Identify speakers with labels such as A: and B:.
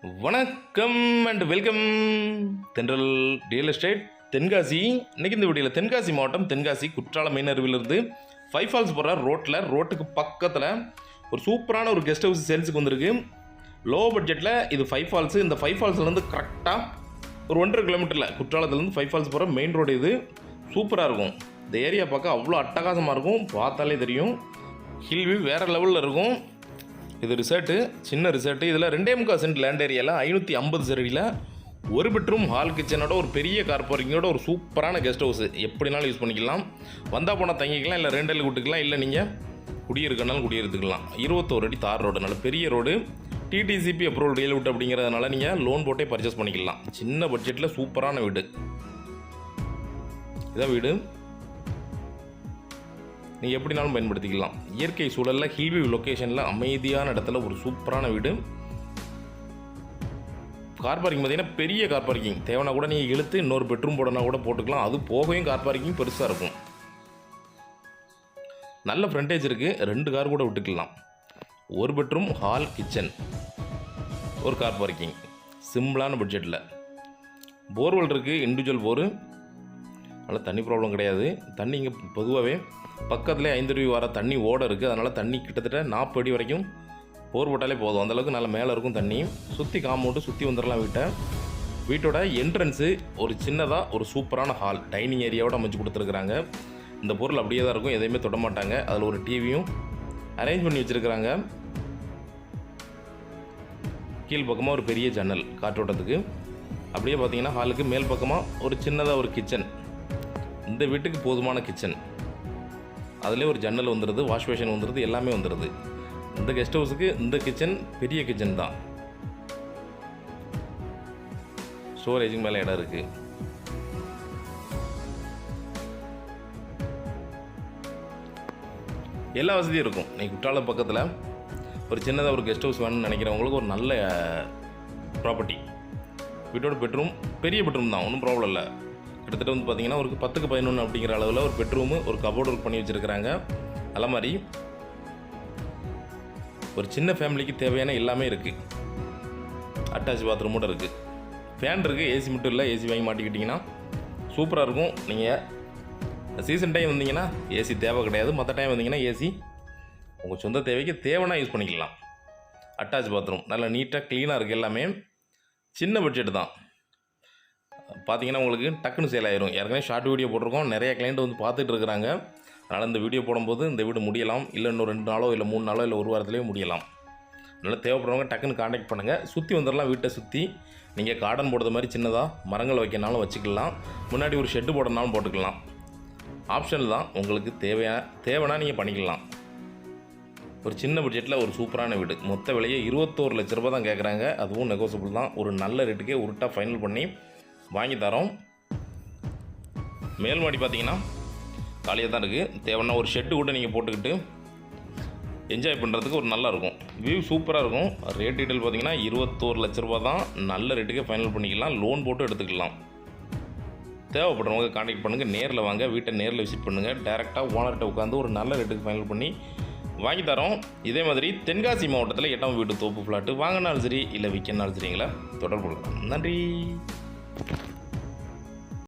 A: வணக்கம் and welcome தென்றல் real estate Tenkasi. இன்றைக்கி இந்த வீடியோவில் தென்காசி மாவட்டம் தென்காசி குற்றாலம் மெயின் அருவிலிருந்து 5 ஃபால்ஸ் போகிற ரோட்டுக்கு பக்கத்தில் ஒரு சூப்பரான ஒரு கெஸ்ட் ஹவுஸ் சேல்ஸுக்கு வந்திருக்கு. லோ பட்ஜெட்டில் இது 5 ஃபால்ஸு. இந்த 5 ஃபால்ஸ்லேருந்து கரெக்டாக ஒரு 1.5 கிலோமீட்டரில் குற்றாலத்துலேருந்து 5 ஃபால்ஸ் போகிற மெயின் ரோடு. இது சூப்பராக இருக்கும். இந்த ஏரியா பார்க்க அவ்வளோ அட்டகாசமாக இருக்கும். பார்த்தாலே தெரியும். ஹில் வியூ வேறு லெவலில் இருக்கும். இது ரிசார்ட்டு, சின்ன ரிசார்ட்டு. இதில் 2.25 சென்ட் லேண்ட் ஏரியாவில் 550 சதுரடியில் ஒரு பெட்ரூம் ஹால் கிச்சனோட ஒரு பெரிய கார் பார்க்கிங்கோட ஒரு சூப்பரான கெஸ்ட் ஹவுஸ். எப்படினாலும் யூஸ் பண்ணிக்கலாம். வந்தால் போனால் தங்கிக்கலாம், இல்லை ரெண்டல் விட்டுக்கலாம், இல்லை நீங்கள் குடியிருக்கனாலும் குடியிருத்துக்கலாம். 21 அடி தார் ரோடு, நல்ல பெரிய ரோடு. டிடிசிபி அப்ரூவல் ரியல் விட்டு அப்படிங்கிறதுனால நீங்கள் லோன் போட்டே பர்ச்சேஸ் பண்ணிக்கலாம். சின்ன பட்ஜெட்டில் சூப்பரான வீடு. இதான் வீடு. நீங்கள் எப்படினாலும் பயன்படுத்திக்கலாம். இயற்கை சூழலில் ஹில்வியூ லொக்கேஷனில் அமைதியான இடத்துல ஒரு சூப்பரான வீடு. கார் பார்க்கிங் பார்த்தீங்கன்னா பெரிய கார் பார்க்கிங். தேவைன்னா கூட நீங்கள் இழுத்து இன்னொரு பெட்ரூம் போடனா கூட போட்டுக்கலாம். அது போகவும் கார் பார்க்கிங் பெருசாக இருக்கும். நல்ல ஃப்ரண்டேஜ் இருக்குது. 2 கார் கூட விட்டுக்கலாம். ஒரு பெட்ரூம் ஹால் கிச்சன், ஒரு கார் பார்க்கிங், சிம்பிளான பட்ஜெட்டில். போர்வெல் இருக்குது, இண்டிவிஜுவல் போரு. அதனால் தண்ணி ப்ராப்ளம் கிடையாது. தண்ணி இங்கே பொதுவாகவே பக்கத்துலேயே 5 அடி வர தண்ணி ஓட இருக்குது. அதனால் தண்ணி கிட்டத்தட்ட 40 அடி வரைக்கும் போர் போட்டாலே போதும். அந்தளவுக்கு நல்ல மேலே இருக்கும் தண்ணி. சுற்றி காம்பவுண்டு சுற்றி வந்துடலாம் வீட்டை. வீட்டோட என்ட்ரன்ஸு ஒரு சின்னதாக ஒரு சூப்பரான ஹால் டைனிங் ஏரியாவோட அமைச்சு கொடுத்துருக்குறாங்க. இந்த பொருள் அப்படியே தான் இருக்கும், எதையுமே தொட மாட்டாங்க. அதில் ஒரு டிவியும் அரேஞ்ச் பண்ணி வச்சுருக்குறாங்க. கீழ் பக்கமாக ஒரு பெரிய ஜன்னல் காற்றோட்டத்துக்கு. அப்படியே பார்த்தீங்கன்னா ஹாலுக்கு மேல் பக்கமாக ஒரு சின்னதாக ஒரு கிச்சன். இந்த வீட்டுக்கு போதுமான கிச்சன். அதிலே ஒரு ஜன்னல் வந்துடுது, வாஷ் பேஷன் வந்துடுது, எல்லாமே வந்துடுது. இந்த கெஸ்ட் ஹவுஸுக்கு இந்த கிச்சன் பெரிய கிச்சன் தான். ஸ்டோரேஜுக்கு மேலே இடம் இருக்குது. எல்லா வசதியும் இருக்கும். நீங்கள் குற்றாலம் பக்கத்தில் ஒரு சின்னதாக ஒரு கெஸ்ட் ஹவுஸ் வேணும்னு நினைக்கிறவங்களுக்கு ஒரு நல்ல ப்ராப்பர்ட்டி. வீட்டோட பெட்ரூம் பெரிய பெட்ரூம் தான், ஒன்றும் ப்ராப்ளம் இல்லை. கிட்டத்தட்ட வந்து பார்த்தீங்கன்னா ஒரு 10க்கு 11 அப்படிங்கிற அளவில் ஒரு பெட்ரூமு, ஒரு கபோர்டு ஒர்க் பண்ணி வச்சுருக்கிறாங்க. அதே மாதிரி ஒரு சின்ன ஃபேமிலிக்கு தேவையான எல்லாமே இருக்குது. அட்டாச் பாத்ரூமோடு இருக்குது. ஃபேன் இருக்குது, ஏசி மட்டும் இல்லை. ஏசி வாங்கி மாட்டிக்கிட்டிங்கன்னா சூப்பராக இருக்கும். நீங்கள் சீசன் டைம் வந்தீங்கன்னா ஏசி தேவை கிடையாது. மற்ற டைம் வந்தீங்கன்னா ஏசி உங்கள் சொந்த தேவைக்கு தேவைன்னா யூஸ் பண்ணிக்கலாம். அட்டாச் பாத்ரூம் நல்லா நீட்டாக க்ளீனாக இருக்குது. எல்லாமே சின்ன பட்ஜெட் தான். பார்த்தீங்கன்னா உங்களுக்கு டக்குன்னு சேல் ஆயிரும். ஏற்கனவே ஷார்ட் வீடியோ போட்டிருக்கோம். நிறைய கிளைண்ட் வந்து பார்த்துட்டு இருக்கிறாங்க. அதனால் இந்த வீடியோ போடும்போது இந்த வீடு முடியலாம். இல்லை இன்னும் 2 நாளோ இல்லை 3 நாளோ இல்லை 1 வாரத்துலேயே முடியலாம். அதனால் தேவைப்படுறவங்க டக்குன்னு காண்டாக்ட் பண்ணுங்கள். சுற்றி வந்துடலாம். வீட்டை சுற்றி நீங்கள் கார்டன் போடுறது மாதிரி சின்னதாக மரங்கள் வைக்கனாலும் வச்சுக்கலாம். முன்னாடி ஒரு ஷெட்டு போடனாலும் போட்டுக்கலாம். ஆப்ஷன் தான். உங்களுக்கு தேவைன்னா நீங்கள் பண்ணிக்கலாம். ஒரு சின்ன பட்ஜெட்டில் ஒரு சூப்பரான வீடு. மொத்த விலையை 21 லட்ச ரூபா தான் கேட்குறாங்க. அதுவும் நெகோசியபிள் தான். ஒரு நல்ல ரேட்டுக்கே உருட்டாக ஃபைனல் பண்ணி வாங்கி தரோம். மேல் மாடி பார்த்தீங்கன்னா காலியாக தான் இருக்குது. தேவைன்னா ஒரு ஷெட்டு கூட நீங்கள் போட்டுக்கிட்டு என்ஜாய் பண்ணுறதுக்கு ஒரு நல்லா இருக்கும். வியூ சூப்பராக இருக்கும். ரேட் டீட்டெயில் பார்த்தீங்கன்னா 21 லட்ச ரூபா தான். நல்ல ரேட்டுக்கே ஃபைனல் பண்ணிக்கலாம். லோன் போட்டு எடுத்துக்கலாம். தேவைப்படுறவங்க கான்டாக்ட் பண்ணுங்கள். நேரில் வாங்க. வீட்டை நேரில் விசிட் பண்ணுங்கள். டேரெக்டாக ஓனர்கிட்ட உட்காந்து ஒரு நல்ல ரேட்டுக்கு ஃபைனல் பண்ணி வாங்கி தரோம். இதே மாதிரி தென்காசி மாவட்டத்தில் 8ஆம் வீடு தோப்பு ஃப்ளாட்டு வாங்கினாலும் சரி இல்லை விற்கனாலும் சரிங்களா தொடர்பு கொள்ளலாம். நன்றி.